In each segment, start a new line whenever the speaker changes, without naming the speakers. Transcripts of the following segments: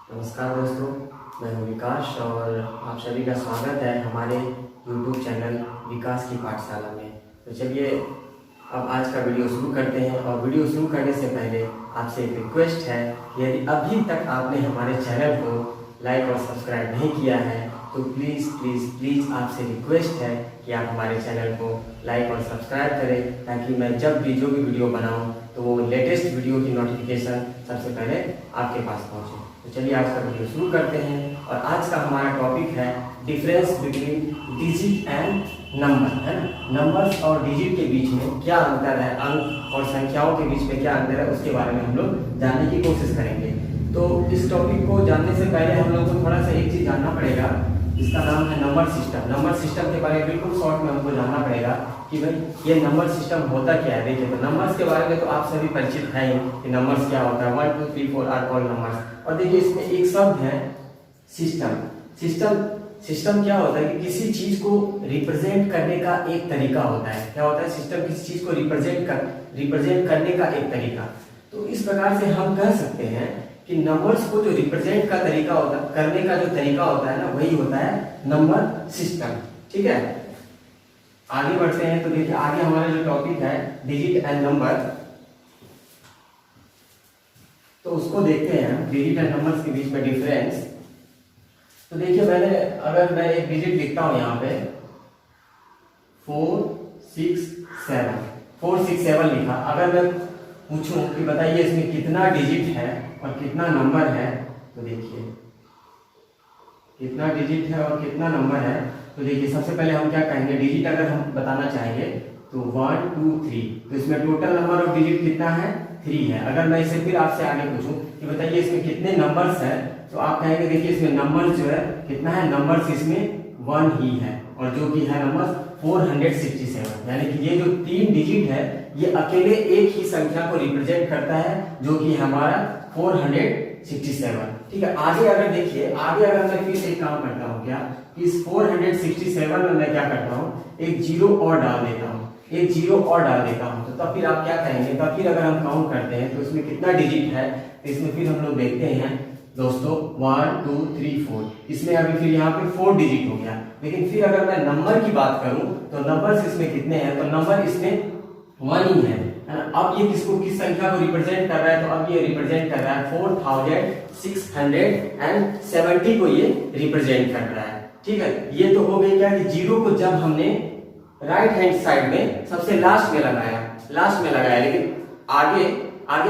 नमस्कार दोस्तों, मैं हूं विकास और आप सभी का स्वागत है हमारे YouTube चैनल विकास की पाठशाला में। तो चलिए अब आज का वीडियो शुरू करते हैं। और वीडियो शुरू करने से पहले आपसे एक रिक्वेस्ट है, यदि अभी तक आपने हमारे चैनल को लाइक और सब्सक्राइब नहीं किया है तो प्लीज़ प्लीज़ प्लीज़ आपसे रिक्वेस्ट है कि आप हमारे चैनल को लाइक और सब्सक्राइब करें, ताकि मैं जब भी जो भी वीडियो बनाऊं तो वो लेटेस्ट वीडियो की नोटिफिकेशन सबसे पहले आपके पास पहुंचे। तो चलिए आज का वीडियो शुरू करते हैं। और आज का हमारा टॉपिक है difference between digit and number, है ना। नंबर्स और डिजिट के बीच में क्या अंतर है, अंक और संख्याओं के बीच में क्या अंतर है, उसके बारे में हम लोग जानने की कोशिश करेंगे। तो इस टॉपिक को जानने से पहले हम लोग को थोड़ा सा एक चीज़ जानना पड़ेगा, जिसका नाम है नंबर सिस्टम। नंबर सिस्टम के बारे में बिल्कुल शॉर्ट में हमको जानना पड़ेगा कि भाई ये नंबर सिस्टम होता क्या है। देखिए, तो नंबर्स के बारे में तो आप सभी परिचित हैं कि नंबर्स क्या होता है। 1 2 3 4 आर ऑल नंबर्स। और देखिए इसमें एक शब्द है सिस्टम। सिस्टम क्या होता है कि किसी चीज को रिप्रेजेंट करने का एक तरीका होता है। क्या होता है? सिस्टम किसी चीज को रिप्रेजेंट करने का एक तरीका। तो इस प्रकार से हम कह सकते हैं कि नंबर्स को जो रिप्रेजेंट का तरीका होता है, करने का जो तरीका होता है ना, वही होता है नंबर सिस्टम। ठीक है, आगे बढ़ते हैं। तो देखिए आगे हमारा जो टॉपिक है डिजिट एंड नंबर, तो उसको देखते हैं, डिजिट एंड नंबर्स के बीच में डिफरेंस। तो देखिए अगर मैं एक डिजिट लिखता हूं यहाँ पे 4 6 7 4 6 7 लिखा। अगर मैं पूछूं कि बताइए इसमें कितना डिजिट है और कितना नंबर है, तो देखिए कितना डिजिट है और कितना नंबर है। तो देखिए सबसे पहले हम क्या कहेंगे, डिजिट अगर हम बताना चाहेंगे तो 1 2 3, तो इसमें टोटल नंबर ऑफ डिजिट कितना है? 3 है। अगर मैं इसे फिर आपसे आगे पूछूं कि बताइए इसमें कितने नंबर्स है, तो आप कहेंगे देखिए इसमें नंबर्स जो है कितना है, नंबर्स इसमें 1 ही है, और जो कि है नंबर 467। यानी कि ये जो 3 डिजिट है ये अकेले एक ही संख्या को रिप्रेजेंट करता है, जो कि हमारा 467। ठीक है, आगे अगर देखिए, आगे अगर मैं फिर एक काम करता हूँ क्या, इस 467 में मैं क्या करता हूँ, एक जीरो और डाल देता हूँ, एक जीरो और डाल देता हूँ। तो तब फिर आप क्या कहेंगे, तब फिर अगर हम काउंट करते हैं तो इसमें कितना डिजिट है, तो इसमें फिर हम लोग देखते हैं दोस्तों 1 2 3 4, इसमें अभी फिर यहाँ पे 4 डिजिट हो गया। लेकिन फिर अगर मैं नंबर की बात करूं तो नंबर्स इसमें कितने हैं, तो नंबर इसमें 1 ही है ना। अब ये किस संख्या को रिप्रेजेंट कर रहा है, तो अब ये रिप्रेजेंट कर रहा है 4670 को ये रिप्रेजेंट कर रहा है। ठीक है, ये तो हो गई क्या कि जीरो को जब हमने राइट हैंड साइड में सबसे लास्ट में लगाया। लेकिन आगे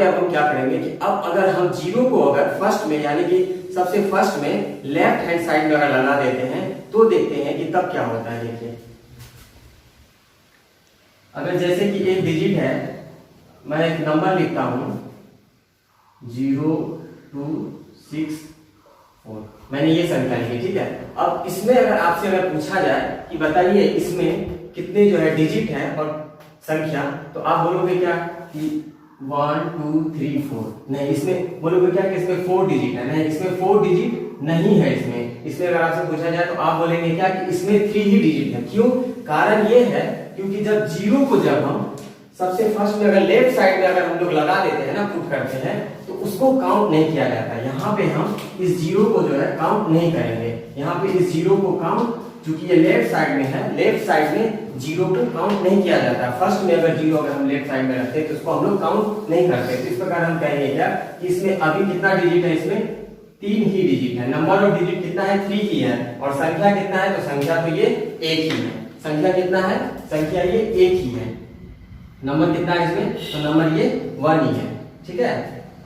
अब हम क्या करेंगे कि अब अगर हम जीरो को अगर फर्स्ट में, यानी कि सबसे फर्स्ट में लेफ्ट हैंड साइड में अगर लगा देते हैं तो देखते हैं कि तब क्या होता है। देखिए अगर जैसे कि एक डिजिट है, मैं एक नंबर लिखता हूं 0 2 6 4, मैंने ये संख्या लिखी। ठीक है, अब इसमें अगर आपसे अगर पूछा जाए कि बताइए इसमें कितने जो है डिजिट है और संख्या, तो आप बोलोगे क्या कि 1 2 3 4। नहीं, इसमें बोलोगे क्या कि इसमें 4 डिजिट है। नहीं, इसमें 4 डिजिट नहीं है। इसमें अगर आपसे पूछा जाए तो आप बोलेंगे क्या कि इसमें 3 ही डिजिट है। क्यों? कारण ये है क्योंकि जब जीरो को जब हम सबसे फर्स्ट में अगर लेफ्ट साइड में अगर हम लोग लगा देते हैं ना, पुट करते हैं, तो उसको काउंट नहीं किया जाता। यहाँ पे हम इस जीरो को जो है काउंट नहीं करेंगे। यहाँ पे इस जीरो को काउंट, क्योंकि ये लेफ्ट साइड में है, लेफ्ट साइड में जीरो को काउंट नहीं किया जाता। फर्स्ट में अगर जीरो अगर हम लेफ्ट साइड में रखते हैं तो उसको हम लोग काउंट नहीं करते। तो इस प्रकार हम कहेंगे क्या कि इसमें अभी कितना डिजिट है, इसमें 3 ही डिजिट है। नंबर ऑफ डिजिट कितना है? 3 ही है। और संख्या कितना है? तो संख्या तो ये एक ही है। संख्या कितना है? संख्या ये एक ही है। नंबर कितना है इसमें? तो नंबर ये 1 ही है। ठीक है,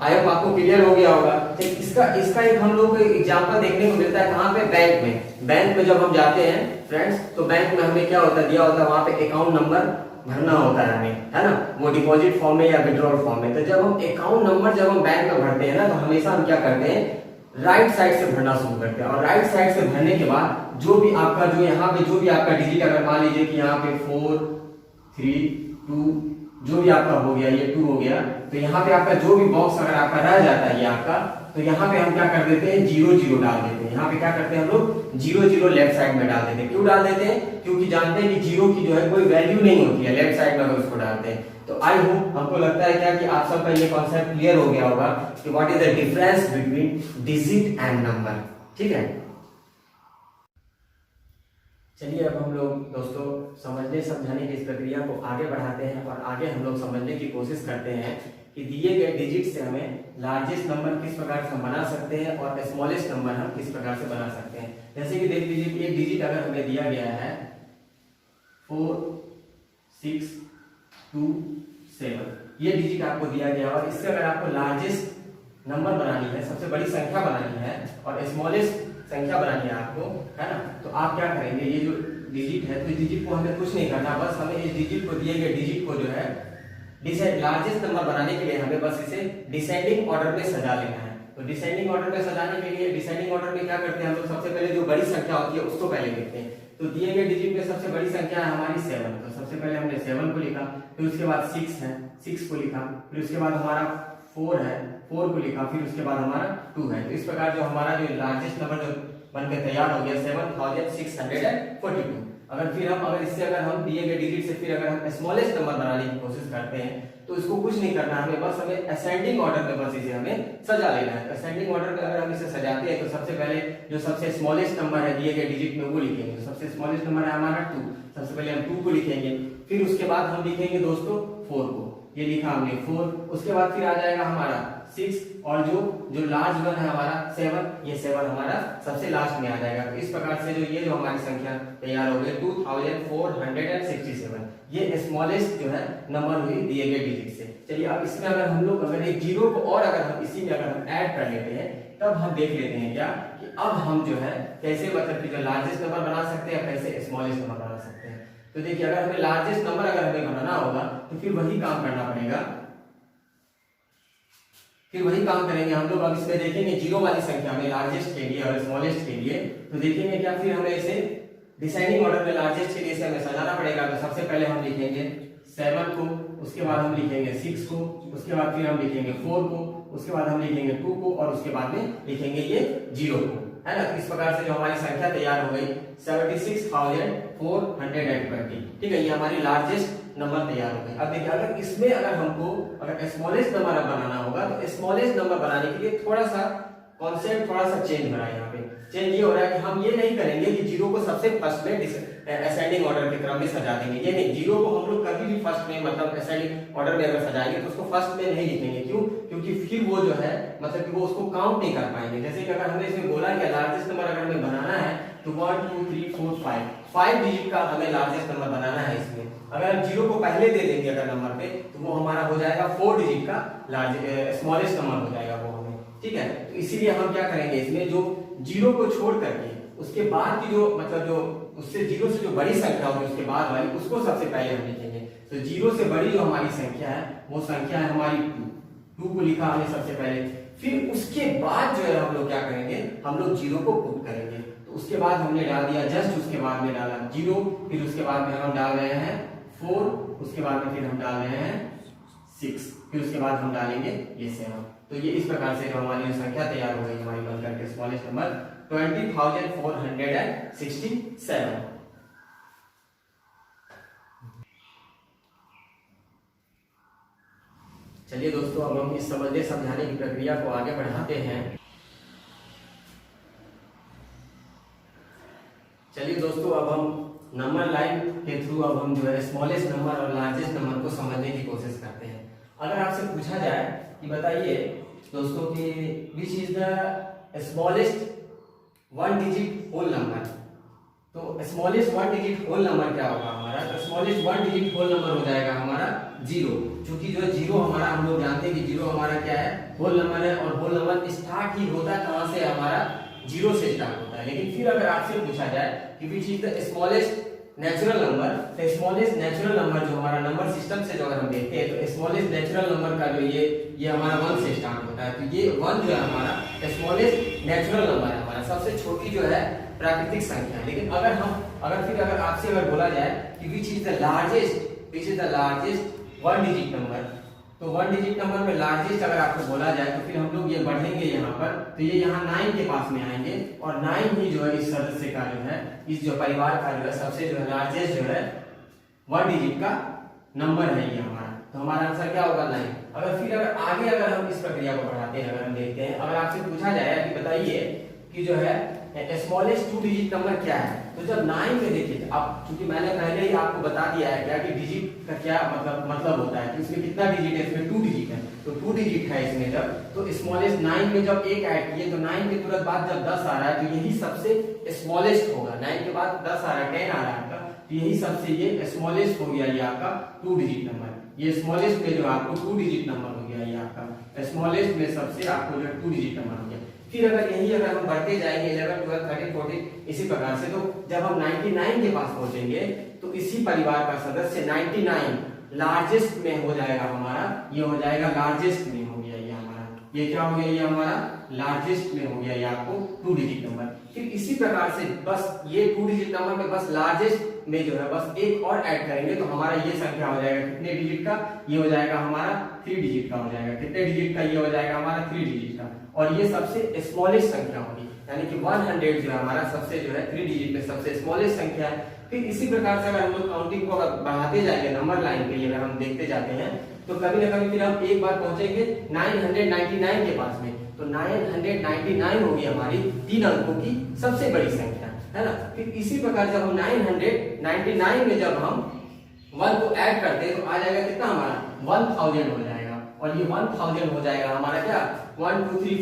आई होप आपको क्लियर हो गया होगा। इसका एक हम लोग को एग्जांपल देखने को मिलता है कहाँ पे? बैंक में जब हम जाते हैं फ्रेंड्स, तो बैंक में हमें क्या होता है, दिया होता है वहां पे अकाउंट नंबर भरना होता है हमें, है ना, वो डिपॉजिट फॉर्म में या विड्रॉल फॉर्म में। तो जब हम अकाउंट नंबर जब हम बैंक में भरते हैं ना, तो हमेशा हम क्या करते हैं, राइट साइड से भरना शुरू करते हैं। और राइट साइड से भरने के बाद जो भी आपका जो यहाँ पे जो भी आपका डिजिट, अगर मान लीजिए कि यहाँ पे 4 3 2 जो भी आपका हो गया, ये 2 हो गया, तो यहाँ पे आपका जो भी बॉक्स अगर आपका रह जाता है ये आपका, तो यहाँ पे हम क्या कर देते हैं, 0 0 डाल देते हैं। यहाँ पे क्या करते हैं हम लोग, 0 0 लेफ्ट साइड में डाल देते हैं। क्यों डाल देते हैं? क्योंकि जानते हैं कि 0 की जो है कोई वैल्यू नहीं होती है लेफ्ट साइड में अगर उसको डालते हैं। तो आई होप हमको लगता है क्या कि आप सबका ये कॉन्सेप्ट क्लियर हो गया होगा कि what is the difference between digit and number. ठीक है, चलिए अब हम लोग दोस्तों समझने समझाने की इस प्रक्रिया को आगे बढ़ाते हैं और आगे हम लोग समझने की कोशिश करते हैं कि दिए गए डिजिट से हमें लार्जेस्ट नंबर किस प्रकार से हम बना सकते हैं और स्मॉलेस्ट नंबर हम किस प्रकार से बना सकते हैं। जैसे कि देख लीजिए कि एक डिजिट अगर हमें दिया गया है 4 6 2 7, ये डिजिट आपको दिया गया और इससे अगर आपको लार्जेस्ट नंबर बनानी है, सबसे बड़ी संख्या बनानी है और स्मॉलेस्ट संख्या बनानी है आपको, है ना, तो आप क्या करेंगे, ये जो डिजिट है तो इस डिजिट को हमें कुछ नहीं करना, बस हमें इस डिजिट को दिए गए डिजिट को जो है लार्जेस्ट नंबर बनाने के लिए हमें बस इसे डिसेंडिंग ऑर्डर में सजा लेना है। तो डिसेंडिंग ऑर्डर में सजाने के लिए डिसेंडिंग ऑर्डर में क्या करते हैं हम लोग, सबसे पहले जो बड़ी संख्या होती है उसको पहले लिखते हैं। तो दिए गए डिजिट में सबसे बड़ी संख्या है हमारी 7, तो सबसे पहले हमने 7 को लिखा, फिर उसके बाद 6 है, 6 को लिखा, फिर उसके बाद हमारा 4 है, 4 को लिखा, फिर उसके बाद हमारा 2 है। तो इस प्रकार जो हमारा जो लार्जेस्ट नंबर जो बनकर तैयार हो गया 7642। अगर इससे हम दिए गए डिजिट से फिर अगर हम स्मॉलेस्ट नंबर बनाने की कोशिश करते हैं तो इसको कुछ नहीं करना, हमें बस हमें असेंडिंग ऑर्डर में बस इसे हमें सजा लेना है। असेंडिंग ऑर्डर में अगर हम इसे सजाते हैं तो सबसे पहले जो सबसे स्मॉलेस्ट नंबर है दिए गए डिजिट में वो लिखेंगे। तो सबसे स्मॉलेस्ट नंबर है हमारा 2, सबसे पहले हम 2 को लिखेंगे, फिर उसके बाद हम लिखेंगे दोस्तों 4 को, ये लिखा हमने 4, उसके बाद फिर आ जाएगा हमारा 6 और जो लार्ज वन है हमारा 7, ये 7 हमारा सबसे लास्ट में आ जाएगा। तो इस प्रकार से जो हमारी संख्या तैयार हो गई 2467, ये स्मॉलेस्ट जो है नंबर हुई दिए गए डिजिट से। चलिए अब इसमें अगर हम लोग अगर एक जीरो को और अगर हम इसी में अगर हम ऐड कर लेते हैं तब हम देख लेते हैं क्या कि अब हम जो है कैसे मतलब कि जो लार्जेस्ट नंबर बना सकते हैं, कैसे स्मॉलेस्ट नंबर बना सकते हैं। तो देखिए अगर हमें लार्जेस्ट नंबर अगर हमें बनाना होगा तो फिर वही काम करना पड़ेगा, फिर वही काम करेंगे हम लोग। अब इसमें देखेंगे जीरो वाली संख्या में लार्जेस्ट के लिए और स्मॉलेस्ट के लिए, तो देखेंगे क्या फिर हमें इसे डिसेंडिंग ऑर्डर में लार्जेस्ट के लिए इसे हमें सजाना पड़ेगा। तो सबसे पहले हम लिखेंगे 7 को, उसके बाद हम लिखेंगे 6 को, उसके बाद फिर हम लिखेंगे 4 को, उसके बाद हम लिखेंगे 2 को और उसके बाद में लिखेंगे ये 0 को, है ना। इस प्रकार से जो हमारी संख्या तैयार हो गई 76,420, ठीक है, ये हमारी लार्जेस्ट नंबर तैयार हो गई। अब देखिए अगर इसमें अगर हमको अगर स्मॉलेस्ट नंबर बनाना होगा तो स्मॉलेस्ट नंबर बनाने के लिए थोड़ा सा कॉन्सेप्ट थोड़ा सा चेंज हो रहा है। यहाँ पे चेंज ये हो रहा है कि हम ये नहीं करेंगे कि जीरो को सबसे फर्स्ट में असेंडिंग ऑर्डर के क्रम में सजा देंगे, ये नहीं, जीरो को हम लोग कभी भी फर्स्ट में मतलब असेंडिंग ऑर्डर में अगर सजाएंगे तो उसको फर्स्ट में नहीं लिखेंगे। क्यों? क्योंकि फिर वो जो है मतलब कि वो उसको काउंट नहीं कर पाएंगे। जैसे कि अगर हमने इसमें बोला कि लार्जेस्ट नंबर अगर हमें बनाना है तो 1 2 3 4 5 डिजिट का हमें लार्जेस्ट नंबर बनाना है। इसमें अगर हम जीरो को पहले दे देंगे अगर नंबर पे तो वो हमारा हो जाएगा 4 डिजिट का स्मॉलेस्ट नंबर हो जाएगा वो हमें, ठीक है। तो इसीलिए हम क्या करेंगे इसमें जो जीरो को छोड़ करके उसके बाद की जो मतलब जो उससे जीरो से जो बड़ी संख्या होगी उसके बाद वाली उसको सबसे पहले हम लिखेंगे। तो जीरो से बड़ी जो हमारी संख्या है वो संख्या है हमारी 2 को लिखा हमने सबसे पहले, फिर उसके बाद जो है हम लोग क्या करेंगे, हम लोग जीरो को पुट करेंगे। तो उसके बाद हमने डाल दिया जस्ट उसके बाद में डाला 0, फिर उसके बाद में हम डाल रहे हैं 4, उसके बाद में फिर हम डाल रहे हैं 6, फिर उसके बाद हम डालेंगे ये 7। तो ये इस प्रकार से जो हमारी संख्या तैयार हो गई हमारी बनकर के स्मॉलेस्ट नंबर 20,467। चलिए दोस्तों अब हम इस समझने समझाने की प्रक्रिया को आगे बढ़ाते हैं। चलिए दोस्तों अब हम नंबर लाइन के थ्रू अब हम जो है स्मॉलेस्ट नंबर और लार्जेस्ट नंबर को समझने की कोशिश करते हैं। अगर आपसे पूछा जाए कि बताइए दोस्तों कि which is the smallest 1 digit whole number, तो स्मॉलेस्ट 1 डिजिट होल नंबर क्या होगा हमारा, तो स्मॉलेस्ट 1 डिजिट होल नंबर हो जाएगा हमारा 0। क्योंकि जो जीरो हमारा हम लोग जानते हैं कि जीरो हमारा क्या है, होल नंबर है, और होल नंबर स्टार्ट ही होता है कहां से, हमारा 0 से स्टार्ट होता है। लेकिन फिर अगर आपसे पूछा जाए कि which is the smallest natural number, तो स्मॉलेस्ट नेचुरल नंबर जो हमारा नंबर सिस्टम से जो अगर हम देखते हैं तो स्मॉलेस्ट नेचुरल नंबर का जो ये हमारा 1 से स्टार्ट होता है। तो ये 1 जो है हमारा स्मॉलेस्ट नेचुरल नंबर है, हमारा सबसे छोटी जो है प्राकृतिक संख्या है। लेकिन अगर आपसे अगर बोला जाए कि which is the largest 1 digit number, तो 1 डिजिट नंबर में लार्जेस्ट अगर आपको बोला जाए तो फिर हम लोग ये बढ़ेंगे यहाँ पर, तो ये यहाँ 9 के पास में आएंगे, और 9 ही जो है इस सदस्य का जो है इस जो परिवार का जो है सबसे जो है लार्जेस्ट जो है 1 डिजिट का नंबर है ये हमारा, तो हमारा आंसर क्या होगा 9। अगर आगे अगर हम इस प्रक्रिया को बढ़ाते हैं, अगर हम देखते हैं, अगर आपसे पूछा जाए कि बताइए कि जो है स्मॉलेस्ट 2 डिजिट नंबर क्या है, तो जब 9 में देखिए, अब क्योंकि मैंने पहले ही आपको बता दिया है क्या कि डिजिट का क्या मतलब होता है कि इसमें कितना डिजिट है, इसमें 2 डिजिट है, तो 2 डिजिट है इसमें जब, तो स्मॉलेस्ट 9 में जब एक ऐड किए तो 9 के तुरंत बाद जब 10 आ रहा है तो यही सबसे स्मॉलेस्ट होगा। 9 के बाद 10 आ रहा है, 10 आ रहा है आपका, तो यही सबसे ये स्मॉलेस्ट हो गया ये आपका 2 डिजिट नंबर। ये स्मॉलेस्ट में जो आपको 2 डिजिट नंबर हो गया ये आपका स्मॉलेस्ट में सबसे आपको जो 2 डिजिट नंबर हो गया। फिर अगर हम बढ़ते जाएंगे 11 12 13 14 इसी प्रकार से, तो जब हम 99 के पास पहुंचेंगे तो इसी परिवार का सदस्य 99 लार्जेस्ट में हो जाएगा हमारा, ये हो जाएगा लार्जेस्ट में हो गया ये हमारा, ये क्या हो गया ये हमारा लार्जेस्ट में हो गया ये आपको 2 डिजिट नंबर। फिर इसी प्रकार से बस ये 2 डिजिट नंबर में बस लार्जेस्ट में जो है बस एक और ऐड करेंगे तो हमारा ये संख्या हो जाएगा कितने डिजिट का, ये हो जाएगा हमारा 3 डिजिट का हो जाएगा। कितने डिजिट का, ये हो जाएगा हमारा 3 डिजिट का, और ये सबसे स्मॉलेस्ट संख्या होगी, यानी कि 100 जो है हमारा सबसे जो है 3 डिजिट में सबसे स्मॉलेस्ट संख्या है। फिर इसी प्रकार से अगर हम लोग काउंटिंग को अगर बढ़ाते जाएंगे नंबर लाइन पे अगर हम देखते जाते हैं तो कभी ना कभी फिर हम एक बार पहुंचेंगे 999 के पास में, तो 999 होगी हमारी 3 अंकों की सबसे बड़ी संख्या, है ना। फिर इसी प्रकार जब हम 999 में जब हम 1 को ऐड करते हैं तो आ जाएगा कितना हमारा 1000 हो जाएगा, और ये 1000 हो जाएगा हमारा क्या 1 2 3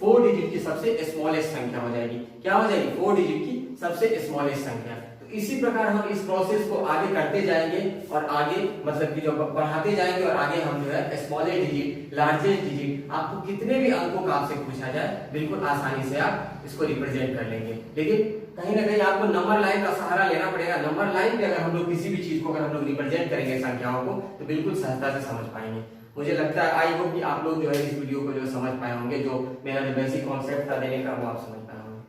4 डिजिट की सबसे स्मॉलेस्ट संख्या हो जाएगी। क्या हो जाएगी 4 डिजिट की सबसे स्मॉलेस्ट संख्या। तो इसी प्रकार हम इस प्रोसेस को आगे करते जाएंगे और आगे मतलब कि जो बढ़ाते जाएंगे और आगे हम जो है स्मॉलेस्ट डिजिट लार्जेस्ट डिजिट आपको कितने भी अंकों का आपसे पूछा जाए बिल्कुल आसानी से आप इसको रिप्रेजेंट कर लेंगे। लेकिन कहीं ना कहीं आपको नंबर लाइन का सहारा लेना पड़ेगा। नंबर लाइन पे अगर हम लोग किसी भी चीज को अगर हम लोग रिप्रेजेंट करेंगे संख्याओं को तो बिल्कुल सहजता से समझ पाएंगे। मुझे लगता है आई होप कि आप लोग जो है इस वीडियो को जो समझ पाए होंगे, जो मेरा जो बेसिक कॉन्सेप्ट था देने का वो आप समझ पाए होंगे।